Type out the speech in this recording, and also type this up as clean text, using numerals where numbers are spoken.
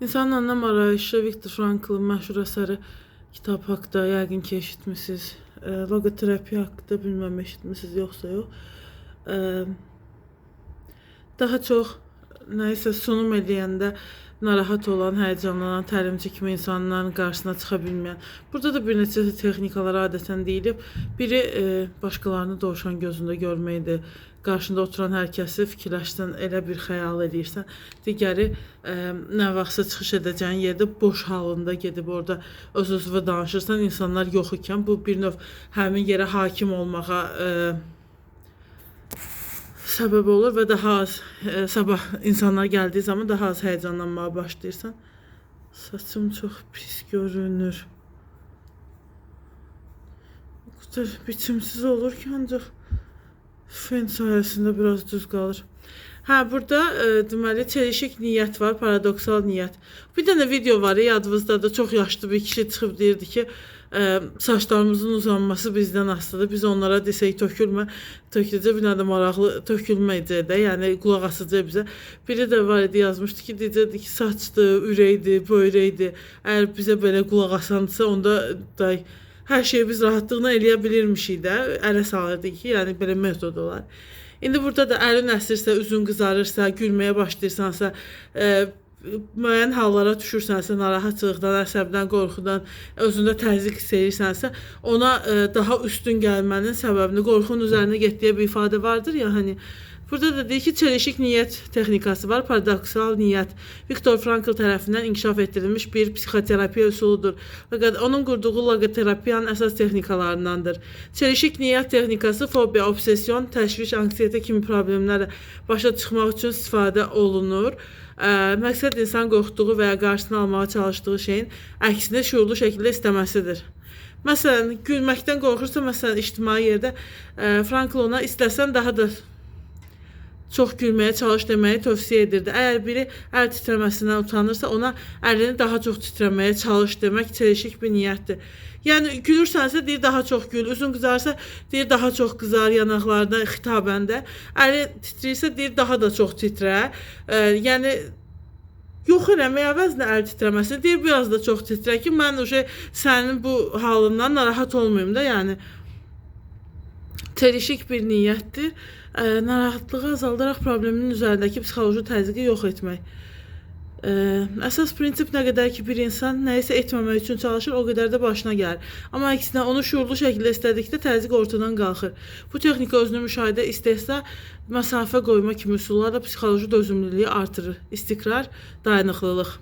İnsanın Anlam Arayışı Viktor Frankl'ın məşhur əsəri kitab haqqında yəqin ki eşitmisiniz. Logoterapiya haqqında bilməm eşitmisiniz yoxsa yox. Daha çox nəyisə sunum eləyəndə narahat olan, həyəcanlanan, təlimçi kimi insanların qarşısına çıxa bilməyən. Burada da bir neçə texnikalar adətən deyilib. Biri başqalarını dovşan gözündə görməkdir. Qarşında oturan hər kəsi fikirləşsən, elə bir xəyal edirsən. Digəri nə vaxtsa çıxış edəcəyin yerdə boş halında gedib orada öz-özünə danışırsan, insanlar yox ikən bu bir növ həmin yerə hakim olmağa səbəb olur və daha az sabah insanlar gəldiyi zaman daha az həyəcanlanmağa başlayırsan. Saçım çox pis görünür. O qədər biçimsiz olur ki, ancaq fen sayəsində biraz düz qalır. Burada deməli çelişik niyyət var, paradoksal niyyət. Bir dənə video var, yadınızdadır. Çox yaşlı bir kişi çıxıb deyirdi ki, saçlarımızın uzanması bizdən asılıdır. Biz onlara desək tökülmə, töküləcək bir dənə də maraqlı tökülməyəcək də, yəni qulaq asacaq bizə. Biri də var idi, yazmışdı ki, deyəcəkdi ki, saçdır, ürəkdir, böyrəkdir. Əgər bizə belə qulaq asandırsa, onda da hər şeyi biz rahatlıqla eləyə bilirmişik də, ələ salırdı ki, yəni belə metod olar. İndi burada da əlin əsirsə, üzün qızarırsa, gülməyə başlayırsansa, müəyyən hallara düşürsənsə, narahatçılıqdan, əsəbdən, qorxudan, özündə təzyiq hiss edirsənsə, ona daha üstün gəlmənin səbəbini, qorxunun üzərinə getdiyi bir ifadə vardır ya, hani. Burada da deyir ki, çelişik niyyət texnikası var, paradoksal niyyət. Viktor Frankl tərəfindən inkişaf etdirilmiş bir psixoterapiya üsuludur. Fakat onun qurduğu logoterapiyanın əsas texnikalarındandır. Çelişik niyyət texnikası fobiya, obsesyon, təşviş, anksiyete kimi problemlərlə başa çıxmaq üçün istifadə olunur. Məqsəd insan qorxduğu və ya qarşısını almağa çalışdığı şeyin əksini şuurlu şəkildə istəməsidir. Məsələn, gülməkdən qorxursa, məsələn, ictimai yerdə Frankl ona istəsən daha da çox gülməyə çalış deməyi tövsiyə edirdi. Əgər biri əl titrəməsindən utanırsa, ona əlini daha çox titrəməyə çalış demək çelişik bir niyyətdir. Yəni gülürsənsə deyir daha çox gül, üzün qızarsa deyir daha çox qızar yanaqlarda, xitabəndə. Əli titrəyirsə deyir daha da çox titrə. Yəni yox eləmək əvəzinə əl titrəməsini deyir biraz da çox titrə ki, mən sənin bu halından narahat olmayım da, yəni çelişik bir niyyətdir. Narahatlığı azaldaraq problemin üzərindəki psixoloji təzyiqi yox etmək. Əsas prinsip nə qədər ki bir insan nəyisə etməmək üçün çalışır, o qədər də başına gəlir. Amma əksinə onu şuurlu şəkildə istədikdə təzyiq ortadan qalxır. Bu texnika özünü müşahidə, istehza, məsafə qoyma kimi üsullarla psixoloji dözümlülüyü artırır. İstikrar, dayanıqlılıq.